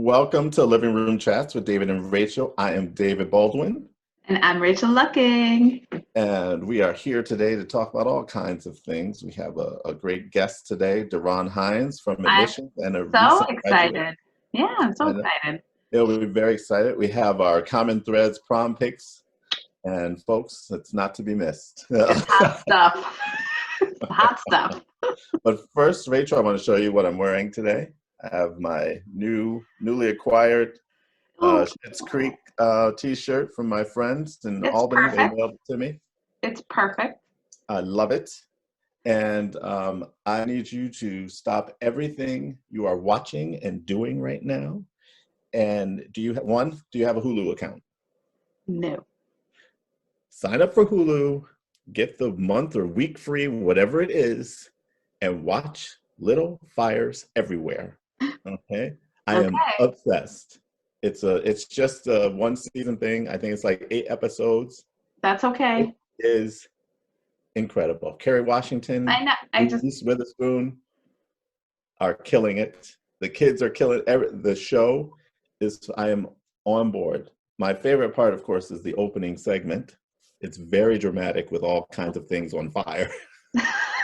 Welcome to Living Room Chats with David and Rachel. I am David Baldwin. And I'm Rachel Lucking. And we are here today to talk about all kinds of things. We have a great guest today, Deron Hines from Admissions. And a so recent excited. Graduate. Yeah, I'm so excited. We'll be very excited. We have our Common Threads prom pics. And folks, it's not to be missed. It's hot stuff. Hot stuff. But first, Rachel, I want to show you what I'm wearing today. I have my newly acquired Schitt's Creek t-shirt from my friends in Albany. Perfect. They mailed it to me. It's perfect. I love it. And I need you to stop everything you are watching and doing right now. And do you have a Hulu account? No. Sign up for Hulu, get the month or week free, whatever it is, and watch Little Fires Everywhere. Okay? I am obsessed. It's just a one season thing. I think it's like 8 episodes. That's okay. It is incredible. Kerry Washington, I know. Reese Witherspoon are killing it. The kids are killing it. The show is, I am on board. My favorite part, of course, is the opening segment. It's very dramatic with all kinds of things on fire.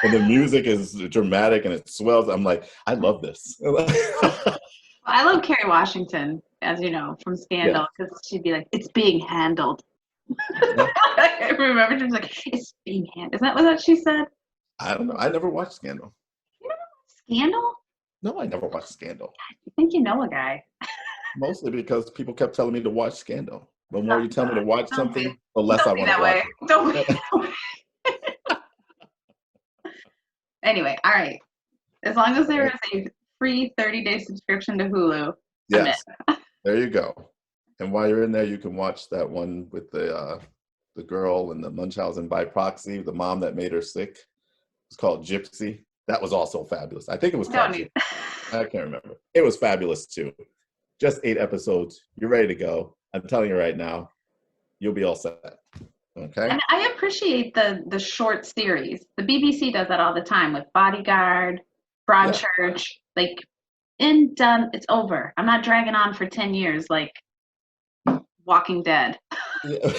And the music is dramatic and it swells. I'm like, I love this. I love Kerry Washington, as you know, from Scandal, because she'd be like, it's being handled. I remember she was like, it's being handled. Isn't that what she said? I don't know. I never watched Scandal. You never watched Scandal? No, I never watched Scandal. I think you know a guy. Mostly because people kept telling me to watch Scandal. The more you tell me to watch something, the less I want to watch it. Don't be that way. Anyway, all right. As long as there is a free 30-day subscription to Hulu. Yes. There you go. And while you're in there, you can watch that one with the girl and the Munchausen by proxy, the mom that made her sick. It's called Gypsy. That was also fabulous. I think it was called Gypsy. I can't remember. It was fabulous too. Just 8 episodes. You're ready to go. I'm telling you right now, you'll be all set. Okay. And I appreciate the short series. The BBC does that all the time with Bodyguard, Broadchurch, like done, it's over. I'm not dragging on for 10 years like Walking Dead. Yeah.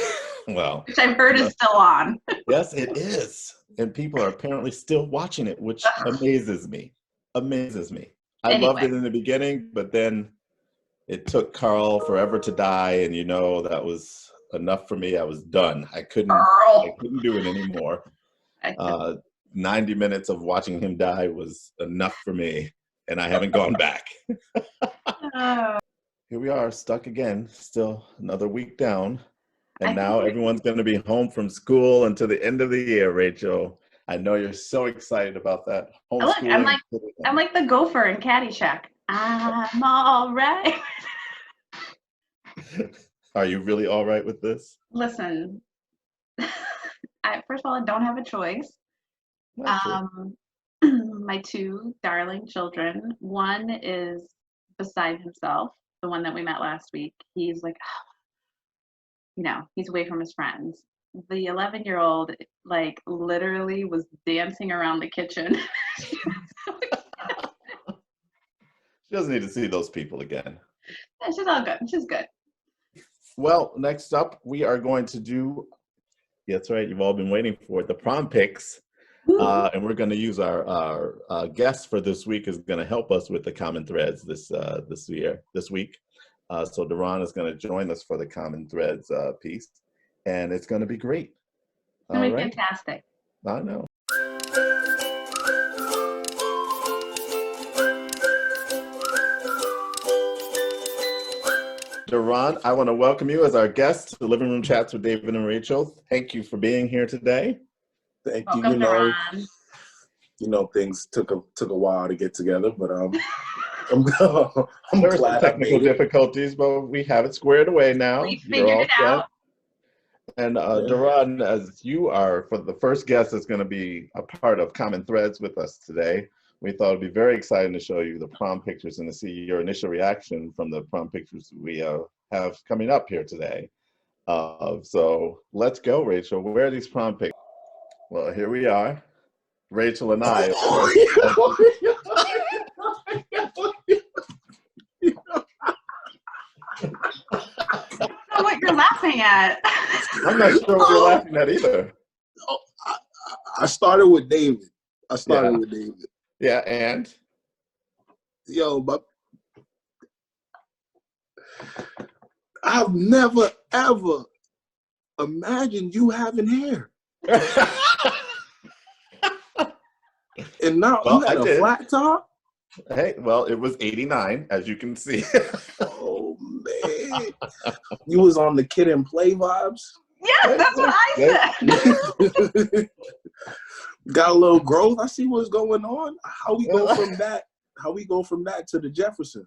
Well, which I've heard is still on. Yes, it is. And people are apparently still watching it, which amazes me. I loved it in the beginning, but then it took Carl forever to die, and that was enough for me. I was done. I couldn't do it anymore. 90 minutes of watching him die was enough for me, and I haven't gone back. Here we are, stuck again, still another week down. And now everyone's going to be home from school until the end of the year, Rachel. I know you're so excited about that. Look, I'm like the gopher in Caddyshack. I'm all right. Are you really all right with this? Listen, first of all, I don't have a choice. My 2 darling children, one is beside himself, the one that we met last week. He's like, he's away from his friends. The 11-year-old, like, literally was dancing around the kitchen. She doesn't need to see those people again. Yeah, she's all good. She's good. Well, next up, we are going to do, that's right, you've all been waiting for it, the prom pics. And we're going to use our guest for this week is going to help us with the common threads this week. So Deron is going to join us for the common threads piece, and it's going to be great. It's going to be fantastic. I know. Deron, I want to welcome you as our guest to Living Room Chats with David and Rachel. Thank you for being here today. Thank you. Welcome, Things took a while to get together, but I'm there were glad some technical difficulties, but we have it squared away now. We figured it out. And Deron, as you are for the first guest that's going to be a part of Common Threads with us today, we thought it'd be very exciting to show you the prom pictures and to see your initial reaction from the prom pictures we have coming up here today. So let's go, Rachel. Where are these prom pictures? Well, here we are. Rachel and I, of course. you're laughing at? I'm not sure what you're laughing at either. Oh, I started with David. Yeah, and? Yo, but I've never, ever imagined you having hair. And now Well, you had I a did. flat top? Hey, well, it was 89, as you can see. Oh, man. You was on the Kid and Play vibes? Yes, that's what I said. Got a little growth. I see what's going on. How we go from that? How we go from that to the Jefferson?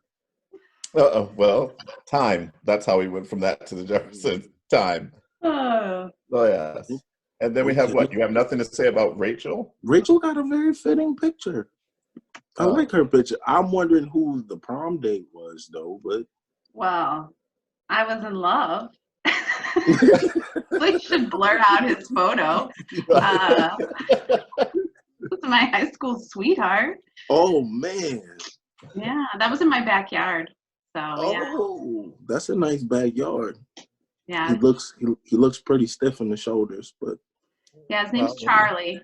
Well, time. That's how we went from that to the Jefferson. Time. Oh, Yes. And then we have what? You have nothing to say about Rachel? Rachel got a very fitting picture. I like her picture. I'm wondering who the prom date was, though. But well, I was in love. We should blurt out his photo. This is my high school sweetheart. oh man. Yeah, that was in my backyard. So Oh, that's a nice backyard. yeah. He looks pretty stiff in the shoulders, but Yeah, his name's Charlie.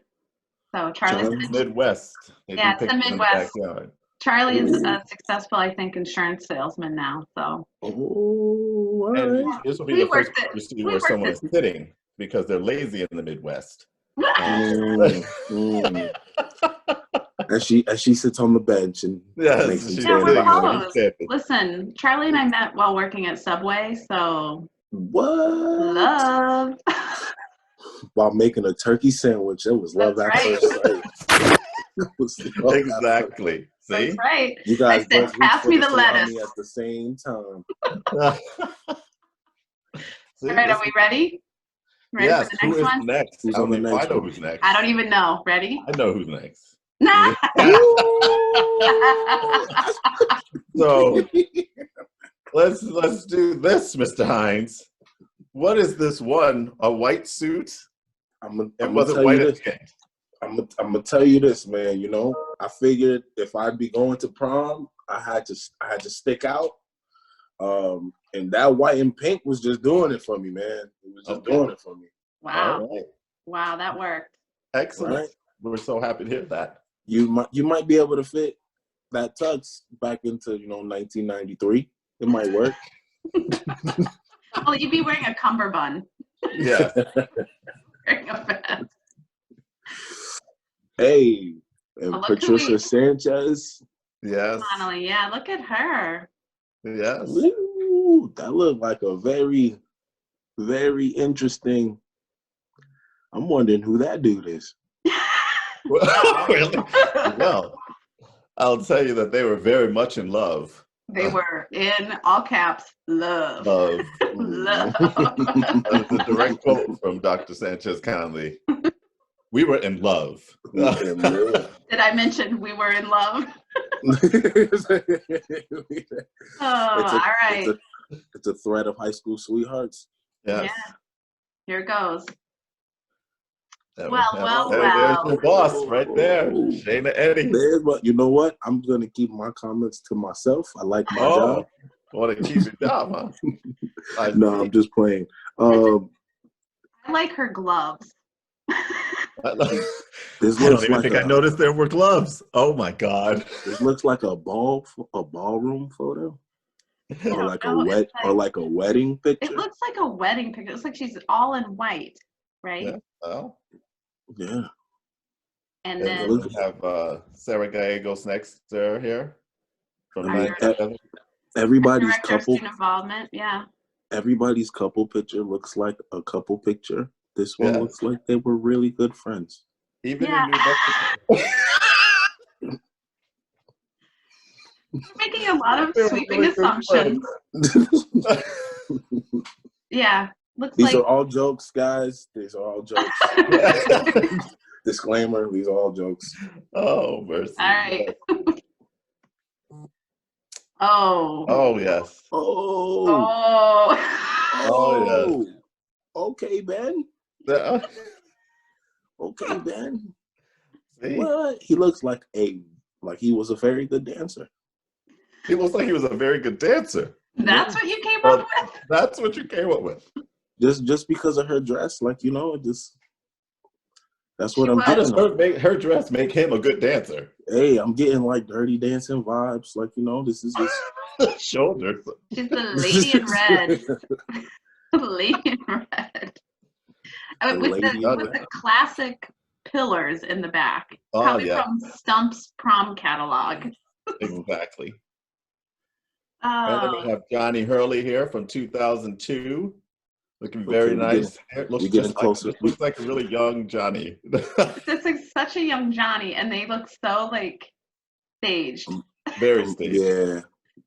So Charlie's Charlie? Midwest. They Yeah, do it's the pictures in Midwest. backyard. Charlie is a successful, I think, insurance salesman now. So all And right. this will be We the first worked it. time you see We where worked someone it. is sitting because they're lazy in the Midwest. As she sits on the bench and Yes, makes him she's Yeah, stand we're sitting behind. on close. the Listen, Charlie and I met while working at Subway, so What? love. While making a turkey sandwich, it was love That's at right. first sight. It was love at first Exactly. See? That's right. You guys I said, both reached pass for me the the lettuce. salami at the same time. See, All right, this are we ready? Ready yes, for the who next is one? next? Who's I don't on the even next know one? who's next. I don't even know. Ready? I know who's next. Nah. So let's do this, Mr. Hines. What is this one? A white suit? It wasn't white at the end. I'm gonna tell you this, man. You know, I figured if I'd be going to prom, I had to stick out. And that white and pink was just doing it for me, man. It was just doing it for me. Wow. All right. Wow, that worked. Excellent. Right? We're so happy to hear that. You might be able to fit that tux back into 1993. It might work. Well, you'd be wearing a cummerbund. Yeah. Wearing a vest. Hey, and Oh, look who Patricia Sanchez. Yes. Finally, yeah, look at her. Yes. Ooh, that looked like a very, very interesting. I'm wondering who that dude is. Really? Well, I'll tell you that they were very much in love. They were in all caps, love. Love. Love. That's a direct quote from Dr. Sanchez Conley. We were in love. Did I mention we were in love? All right. It's a thread of high school sweethearts. Yes. Yeah. Here it goes. There Well. There's your boss right there, Shayna Eddie. You know what? I'm gonna keep my comments to myself. I like my job. Want to keep your job, huh? No, I'm just playing. I like her gloves. I don't even think I noticed there were gloves. Oh my God! This looks like a ballroom photo, or like a wedding picture. It looks like a wedding picture. It looks like she's all in white, right? Yeah. Oh. Yeah. And then we have Sarah Gallegos next here. From everybody's couple involvement. Yeah. Everybody's couple picture looks like a couple picture. This one looks like they were really good friends. Even in New Mexico. You're making a lot of sweeping assumptions. Yeah. These are all jokes, guys. These are all jokes. Disclaimer, these are all jokes. Oh, mercy. All right. Oh. Oh, yes. Oh. Oh, yes. Okay, Ben. Okay, Ben. See? What? He looks like he was a very good dancer. He looks like he was a very good dancer. That's what you came up with? That's what you came up with. Just because of her dress, like, you know, just that's what She I'm was. How does getting. her dress make him a good dancer? Hey, I'm getting like Dirty Dancing vibes. Like, you know, this is just Shoulders. She's the lady in red. Lady in red. The With lady the in with red. the classic pillars in the back. Oh, Probably yeah. from Stump's prom catalog. Exactly. And then we have Johnny Hurley here from 2002. Looking very nice. It looks we're getting just closer. like, looks like a really young Johnny. It's like such a young Johnny, and they look so like staged. Very staged. Yeah.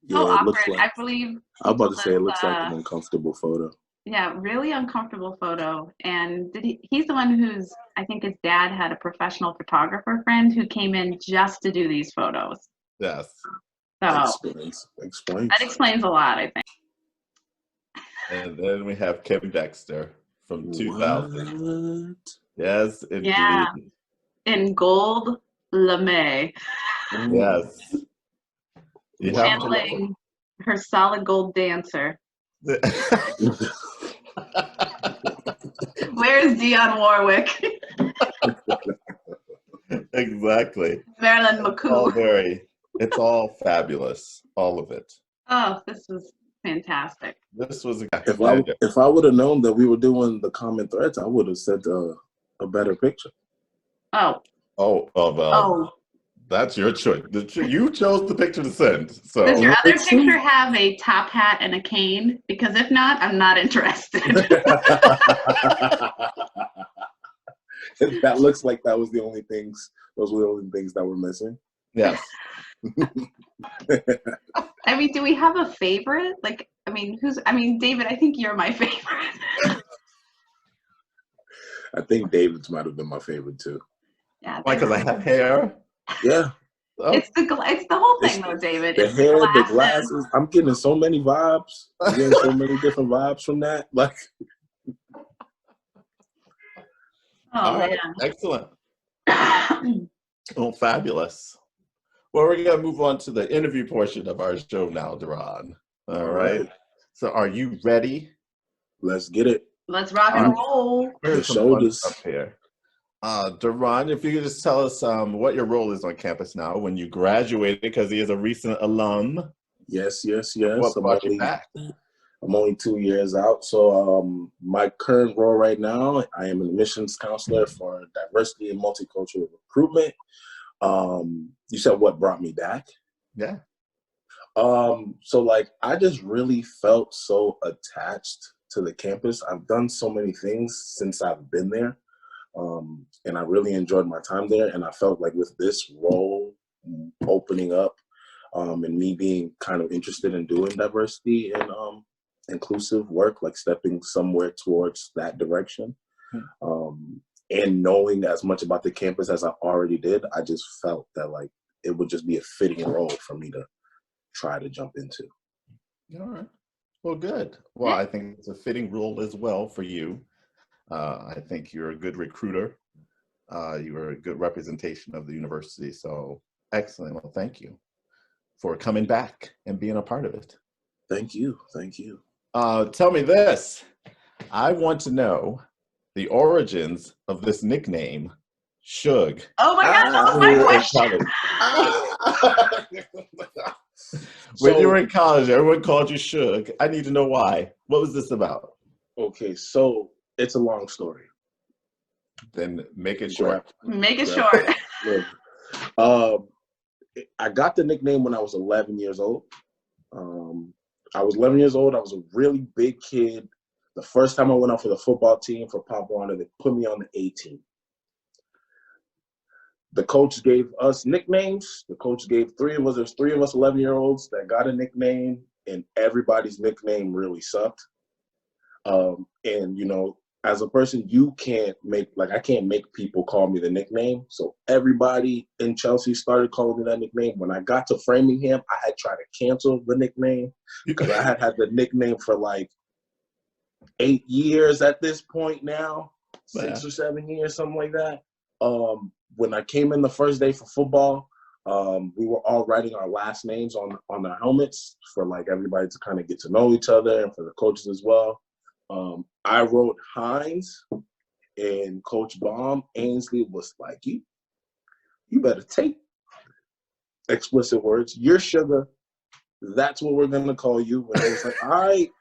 So It looks awkward. like, I believe I'm about to say it was, looks like an uncomfortable photo. yeah, really uncomfortable photo. And he's the one who's, I think his dad had a professional photographer friend who came in just to do these photos. Yes. So Explains. that explains a lot, I think. And then we have Kim Dexter from 2000. What? Yes, indeed. Yeah. In gold lame. Yes. You have to look Channeling her solid gold dancer. for- Where's Dionne Warwick? Exactly. Marilyn All McCoo. it's all fabulous. All of it. Oh, this was fantastic. This was If I would have known that we were doing the comment threads, I would have sent a better picture. Oh. That's your choice. You chose the picture to send. So Does your other picture have a top hat and a cane? Because if not, I'm not interested. That looks like that was the only things. Those were the only things that were missing. yes. I mean, do we have a favorite? Like, David, I think you're my favorite. I think David's might have been my favorite too. Yeah. Why? Because I have hair. Yeah. Oh. It's the whole thing, though, David. The hair, the glasses. I'm getting so many vibes. I'm getting so many different vibes from that. Like. All right. Man. Excellent. Oh, fabulous. Well, we're going to move on to the interview portion of our show now, Deron. All right. So are you ready? Let's get it. Let's rock and roll. Here's some fun stuff here. Deron, if you could just tell us what your role is on campus now when you graduated, because he is a recent alum. Yes. What brought you back? I'm only 2 years out. So my current role right now, I am an admissions counselor for diversity and multicultural recruitment. You said what brought me back? Yeah. So like I just really felt so attached to the campus. I've done so many things since I've been there. And I really enjoyed my time there. And I felt like with this role opening up and me being kind of interested in doing diversity and inclusive work, like stepping somewhere towards that direction. And knowing as much about the campus as I already did, I just felt that like it would just be a fitting role for me to try to jump into. All right. Well, good. Well, I think it's a fitting role as well for you. I think you're a good recruiter. You are a good representation of the university. So excellent. Well, thank you for coming back and being a part of it. Thank you. Tell me this. I want to know the origins of this nickname, Suge. Oh my God, that was my question. When you were in college, everyone called you Suge. I need to know why. What was this about? Okay, so it's a long story. Then make it short. Make it short. I got the nickname when I was 11 years old. I was 11 years old. I was a really big kid. The first time I went out for the football team for Pop Warner, they put me on the A team. The coach gave us nicknames. The coach gave three of us. There's 3 of us 11-year-olds that got a nickname, and everybody's nickname really sucked. And you know, as a person, you can't make, like, I can't make people call me the nickname. So everybody in Chelsea started calling me that nickname. When I got to Framingham, I had tried to cancel the nickname because I had the nickname for like 8 years at this point now, 6 or 7 years, something like that. When I came in the first day for football, We were all writing our last names on our helmets for like everybody to kind of get to know each other and for the coaches as well. I wrote Hines, and Coach Baum Ainsley was like, you better take explicit words. You're Sugar. That's what we're gonna call you. And I was like, all right,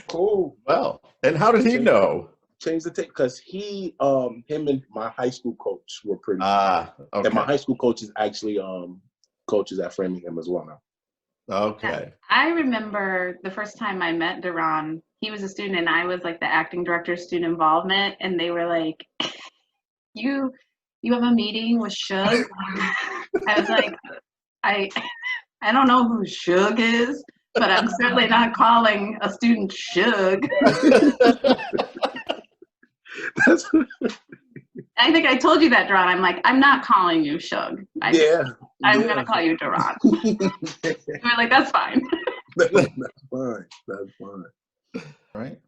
cool. Well, and how did he know? Change the tape because him and my high school coach were pretty. Okay. And my high school coach is actually coaches at Framingham as well now. Okay. I remember the first time I met Deron, he was a student and I was like the acting director of student involvement, and they were like, you have a meeting with Shug? I was like, I don't know who Shug is, but I'm certainly not calling a student Shug. I think I told you that, Deron. I'm like, I'm not calling you Shug. I'm going to call you Deron. We're like, that's fine. That's fine. That's fine. Right.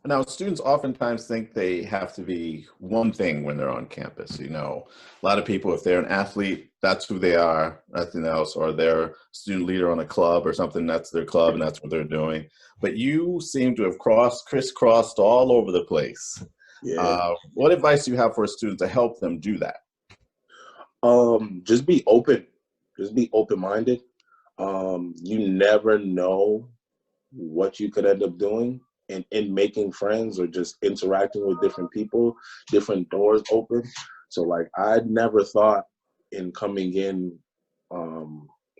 Now, students oftentimes think they have to be one thing when they're on campus. You know, a lot of people, if they're an athlete, that's who they are, nothing else, or they're student leader on a club or something, that's their club and that's what they're doing. But you seem to have crisscrossed all over the place. Yeah. What advice do you have for a student to help them do that? Just be open. Just be open-minded. You never know what you could end up doing. And in making friends or just interacting with different people, different doors open. So like I never thought in coming in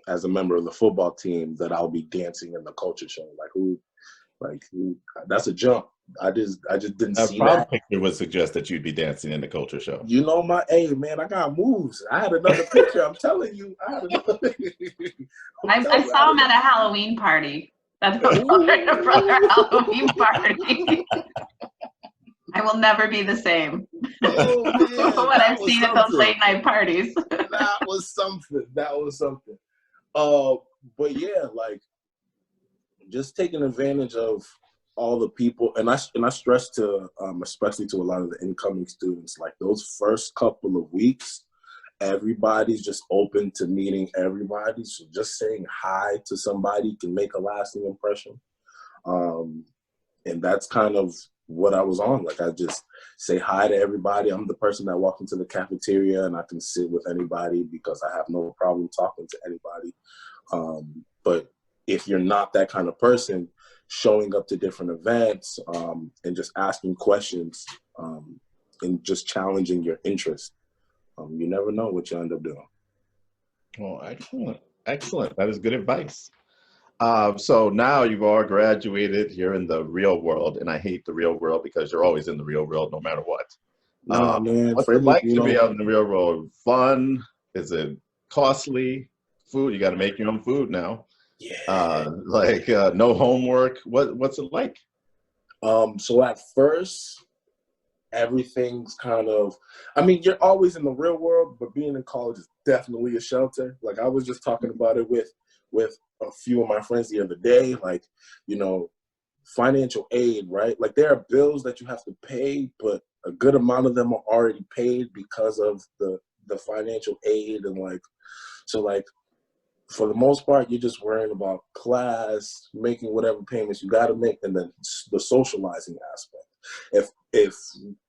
as a member of the football team that I'll be dancing in the culture show. Like who that's a jump. I just didn't see that. Picture would suggest that you'd be dancing in the culture show. You know hey man, I got moves. I had another picture. I'm telling you. I saw him at a Halloween party. That's a brother Halloween party. I will never be the same. Oh, man, what I've seen at those late night parties. That was something. But yeah, like just taking advantage of all the people, and I stress to especially to a lot of the incoming students, like those first couple of weeks, everybody's just open to meeting everybody. So just saying hi to somebody can make a lasting impression. And that's kind of what I was on. Like I just say hi to everybody. I'm the person that walks into the cafeteria and I can sit with anybody because I have no problem talking to anybody. But if you're not that kind of person, showing up to different events and just asking questions and just challenging your interest. You never know what you end up doing. Well, excellent. That is good advice. So now you've all graduated. You're in the real world, and I hate the real world because you're always in the real world, no matter what. No, man. What's it like to be out in the real world? Fun? Is it costly? Food? You got to make your own food now. Yeah. No homework. What's it like? So at first, everything's kind of, I mean, you're always in the real world, but being in college is definitely a shelter. Like I was just talking about it with a few of my friends the other day, like, you know, financial aid, right? Like there are bills that you have to pay, but a good amount of them are already paid because of the financial aid. And like, so like, for the most part, you're just worrying about class, making whatever payments you got to make, and then the socializing aspect. If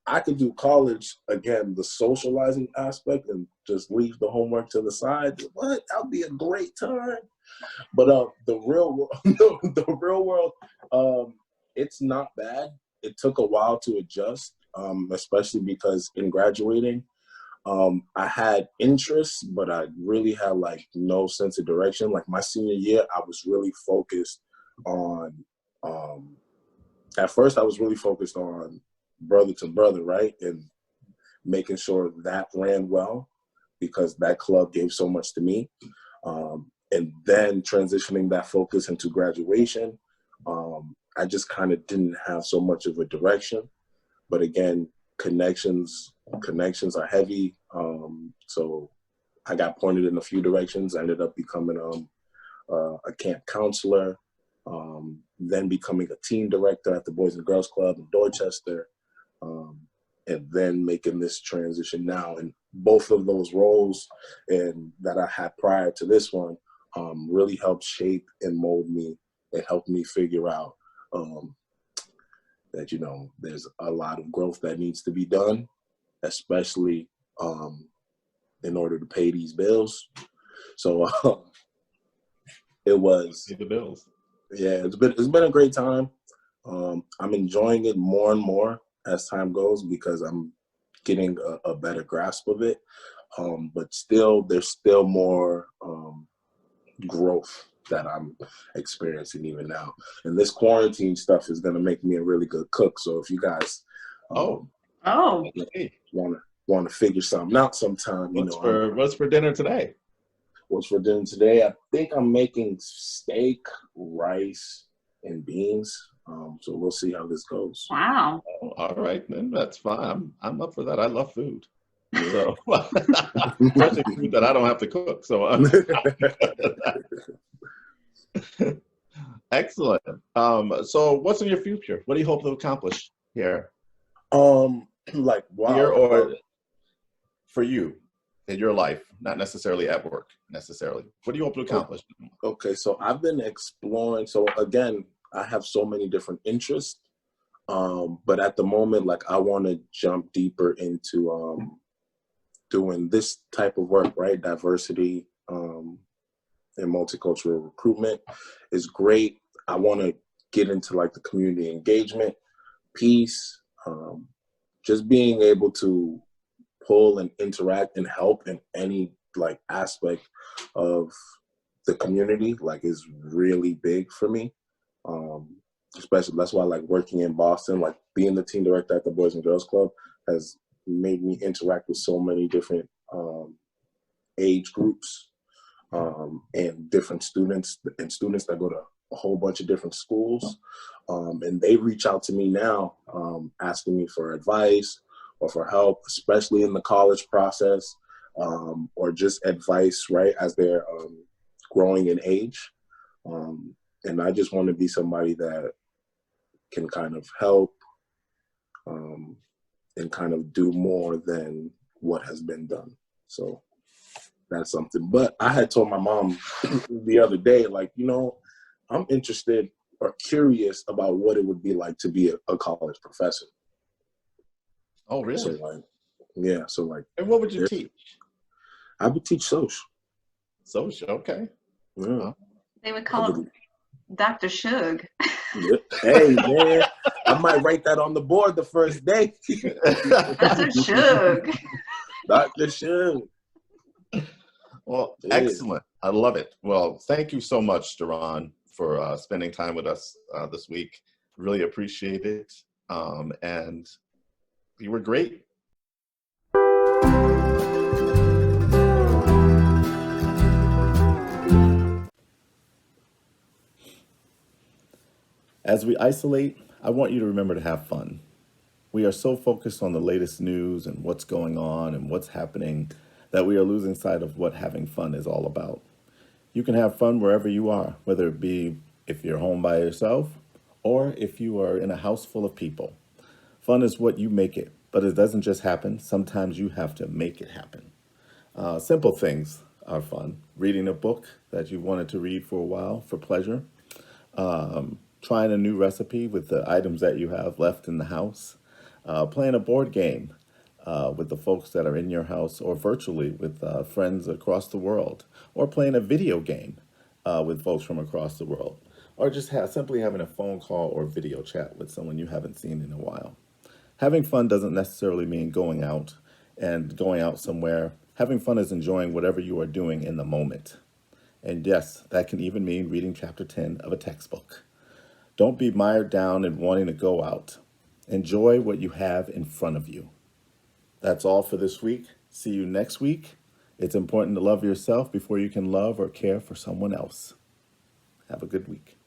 I could do college again, the socializing aspect, and just leave the homework to the side, that'd be a great time. But the real world, the real world, it's not bad. It took a while to adjust, especially because in graduating, I had interests, but I really had like no sense of direction. Like my senior year, I was really focused on, at first I was really focused on brother to brother, right? And making sure that ran well because that club gave so much to me. And then transitioning that focus into graduation, I just kind of didn't have so much of a direction. But again, connections are heavy. So I got pointed in a few directions. I ended up becoming a camp counselor, then becoming a team director at the Boys and Girls Club in Dorchester. and then making this transition now. And both of those roles and that I had prior to this one really helped shape and mold me. It helped me figure out that, you know, there's a lot of growth that needs to be done, especially in order to pay these bills. So it was, Pay the bills. yeah, it's been a great time. I'm enjoying it more and more as time goes because I'm getting a better grasp of it. But still, there's still more growth that I'm experiencing even now. And this quarantine stuff is going to make me a really good cook. So if you guys Oh, want to figure something out sometime, you know, what's for dinner today? What's for dinner today? I think I'm making steak, rice, and beans. So we'll see how this goes. wow. Oh, all right, then that's fine. I'm up for that. I love food. So, especially food that I don't have to cook. So, excellent. So what's in your future? What do you hope to accomplish here? Like, wow. Here or for you in your life, not necessarily at work necessarily. What do you hope to accomplish? Okay, so I've been exploring. So again, I have so many different interests. But at the moment, like, I want to jump deeper into doing this type of work, right? Diversity and multicultural recruitment is great. I want to get into like the community engagement piece, just being able to pull and interact and help in any like aspect of the community, like, is really big for me. Especially that's why, like, working in Boston, like being the team director at the Boys and Girls Club has made me interact with so many different age groups and different students that go to a whole bunch of different schools. And they reach out to me now asking me for advice or for help, especially in the college process, or just advice, right, as they're growing in age. And I just want to be somebody that can kind of help and kind of do more than what has been done. So that's something. But I had told my mom the other day, like, you know, I'm interested or curious about what it would be like to be a college professor. Oh, really? So, like, yeah. So, like, and what would you teach? I would teach social. Social, okay. Yeah. They would call him Dr. Shug. Yeah. Hey, man, I might write that on the board the first day. Dr. Shug. Dr. Shug. Well, Yeah. excellent. I love it. Well, thank you so much, Deron, for spending time with us this week. Really appreciate it. And you were great. As we isolate, I want you to remember to have fun. We are so focused on the latest news and what's going on and what's happening that we are losing sight of what having fun is all about. You can have fun wherever you are, whether it be if you're home by yourself or if you are in a house full of people. Fun is what you make it, but it doesn't just happen. Sometimes you have to make it happen. Simple things are fun. Reading a book that you wanted to read for a while for pleasure. Trying a new recipe with the items that you have left in the house. Playing a board game with the folks that are in your house or virtually with friends across the world. Or playing a video game with folks from across the world. Or just simply having a phone call or video chat with someone you haven't seen in a while. Having fun doesn't necessarily mean going out somewhere. Having fun is enjoying whatever you are doing in the moment. And yes, that can even mean reading chapter 10 of a textbook. Don't be mired down in wanting to go out. Enjoy what you have in front of you. That's all for this week. See you next week. It's important to love yourself before you can love or care for someone else. Have a good week.